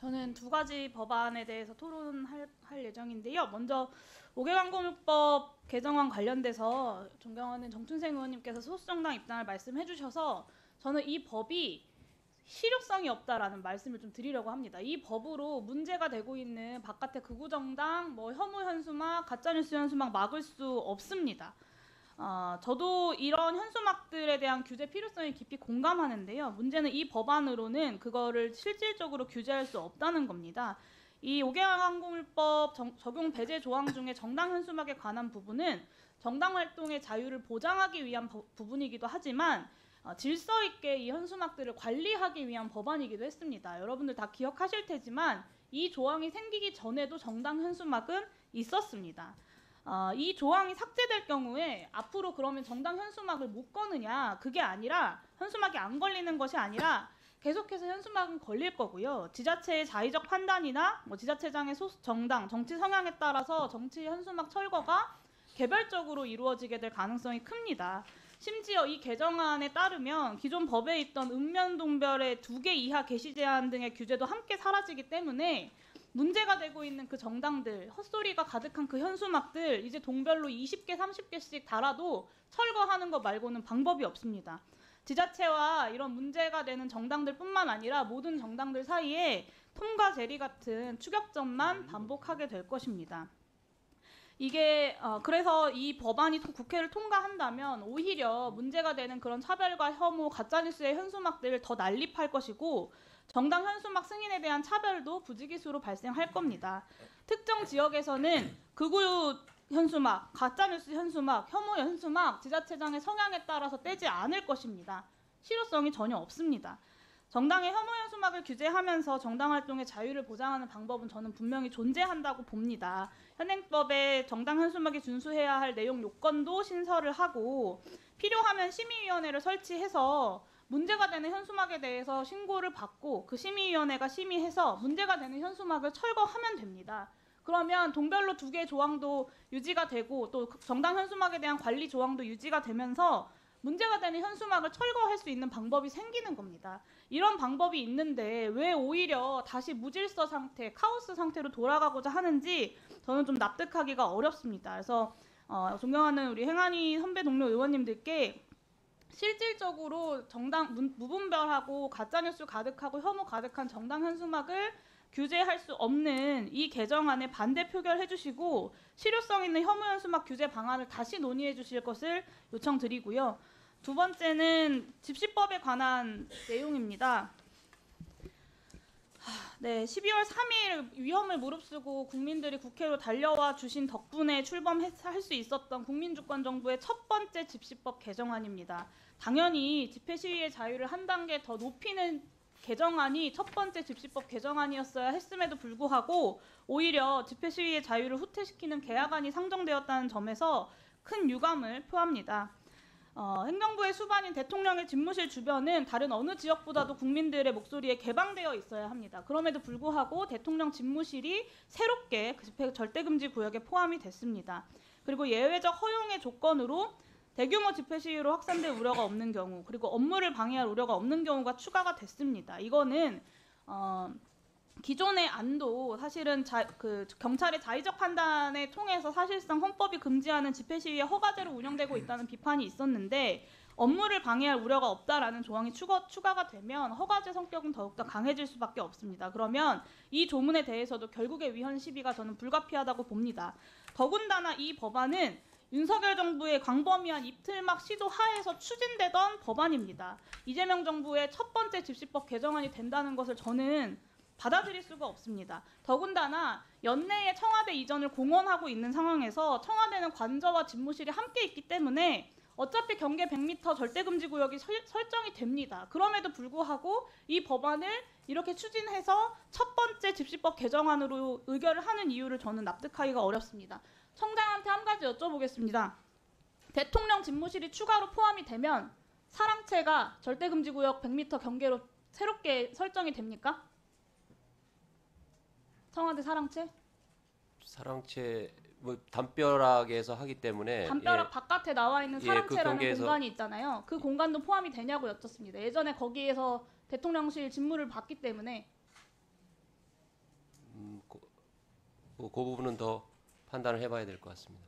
저는 두 가지 법안에 대해서 토론할 예정인데요. 먼저 5개광고물법 개정안 관련돼서 존경하는 정춘생 의원님께서 소수정당 입장을 말씀해 주셔서 저는 이 법이 실효성이 없다라는 말씀을 좀 드리려고 합니다. 이 법으로 문제가 되고 있는 바깥의 극우정당, 혐오 현수막, 가짜뉴스 현수막 막을 수 없습니다. 저도 이런 현수막들에 대한 규제 필요성에 깊이 공감하는데요. 문제는 이 법안으로는 그거를 실질적으로 규제할 수 없다는 겁니다. 이 5개항공물법 적용 배제 조항 중에 정당 현수막에 관한 부분은 정당 활동의 자유를 보장하기 위한 부분이기도 하지만 질서 있게 이 현수막들을 관리하기 위한 법안이기도 했습니다. 여러분들 다 기억하실 테지만 이 조항이 생기기 전에도 정당 현수막은 있었습니다. 이 조항이 삭제될 경우에 앞으로 그러면 정당 현수막을 못 거느냐, 그게 아니라 현수막이 안 걸리는 것이 아니라 계속해서 현수막은 걸릴 거고요. 지자체의 자의적 판단이나 지자체장의 정당, 정치 성향에 따라서 정치 현수막 철거가 개별적으로 이루어지게 될 가능성이 큽니다. 심지어 이 개정안에 따르면 기존 법에 있던 읍면동별의 2개 이하 게시 제한 등의 규제도 함께 사라지기 때문에 문제가 되고 있는 그 정당들, 헛소리가 가득한 그 현수막들 이제 동별로 20개, 30개씩 달아도 철거하는 것 말고는 방법이 없습니다. 지자체와 이런 문제가 되는 정당들뿐만 아니라 모든 정당들 사이에 톰과 제리 같은 추격전만 반복하게 될 것입니다. 이게 그래서 이 법안이 국회를 통과한다면 오히려 문제가 되는 그런 차별과 혐오, 가짜뉴스의 현수막들을 더 난립할 것이고 정당 현수막 승인에 대한 차별도 부지기수로 발생할 겁니다. 특정 지역에서는 극우 현수막, 가짜뉴스 현수막, 혐오 현수막 지자체장의 성향에 따라서 떼지 않을 것입니다. 실효성이 전혀 없습니다. 정당의 혐오 현수막을 규제하면서 정당 활동의 자유를 보장하는 방법은 저는 분명히 존재한다고 봅니다. 현행법에 정당 현수막이 준수해야 할 내용 요건도 신설을 하고 필요하면 심의위원회를 설치해서 문제가 되는 현수막에 대해서 신고를 받고 그 심의위원회가 심의해서 문제가 되는 현수막을 철거하면 됩니다. 그러면 동별로 2개 조항도 유지가 되고 또 정당 현수막에 대한 관리 조항도 유지가 되면서 문제가 되는 현수막을 철거할 수 있는 방법이 생기는 겁니다. 이런 방법이 있는데 왜 오히려 다시 무질서 상태, 카오스 상태로 돌아가고자 하는지 저는 좀 납득하기가 어렵습니다. 그래서 존경하는 우리 행안위 선배 동료 의원님들께 실질적으로 정당 무분별하고 가짜뉴스 가득하고 혐오 가득한 정당 현수막을 규제할 수 없는 이 개정안에 반대 표결해 주시고 실효성 있는 혐오 현수막 규제 방안을 다시 논의해 주실 것을 요청드리고요. 두 번째는 집시법에 관한 내용입니다. 네, 12월 3일 위험을 무릅쓰고 국민들이 국회로 달려와 주신 덕분에 출범할 수 있었던 국민주권정부의 첫 번째 집시법 개정안입니다. 당연히 집회시위의 자유를 한 단계 더 높이는 개정안이 첫 번째 집시법 개정안이었어야 했음에도 불구하고 오히려 집회시위의 자유를 후퇴시키는 개혁안이 상정되었다는 점에서 큰 유감을 표합니다. 행정부의 수반인 대통령의 집무실 주변은 다른 어느 지역보다도 국민들의 목소리에 개방되어 있어야 합니다. 그럼에도 불구하고 대통령 집무실이 새롭게 그 집회 절대금지 구역에 포함이 됐습니다. 그리고 예외적 허용의 조건으로 대규모 집회 시위로 확산될 우려가 없는 경우 그리고 업무를 방해할 우려가 없는 경우가 추가가 됐습니다. 이거는 기존의 안도 사실은 경찰의 자의적 판단에 통해서 사실상 헌법이 금지하는 집회 시위에 허가제로 운영되고 있다는 비판이 있었는데 업무를 방해할 우려가 없다라는 조항이 추가가 되면 허가제 성격은 더욱더 강해질 수밖에 없습니다. 그러면 이 조문에 대해서도 결국에 위헌 시비가 저는 불가피하다고 봅니다. 더군다나 이 법안은 윤석열 정부의 광범위한 입틀막 시도 하에서 추진되던 법안입니다. 이재명 정부의 첫 번째 집시법 개정안이 된다는 것을 저는 받아들일 수가 없습니다. 더군다나 연내에 청와대 이전을 공언하고 있는 상황에서 청와대는 관저와 집무실이 함께 있기 때문에 어차피 경계 100m 절대금지 구역이 설정이 됩니다. 그럼에도 불구하고 이 법안을 이렇게 추진해서 첫 번째 집시법 개정안으로 의결을 하는 이유를 저는 납득하기가 어렵습니다. 청장한테 한 가지 여쭤보겠습니다. 대통령 집무실이 추가로 포함이 되면 사랑채가 절대금지 구역 100m 경계로 새롭게 설정이 됩니까? 청와대 사랑채? 사랑채 담벼락에 해서 하기 때문에 담벼락 바깥에 나와 있는 사랑채라는 그 공간이 있잖아요. 그 공간도 포함이 되냐고 여쭙습니다. 예전에 거기에서 대통령실 직무를 봤기 때문에. 그 부분은 더 판단을 해봐야 될 것 같습니다.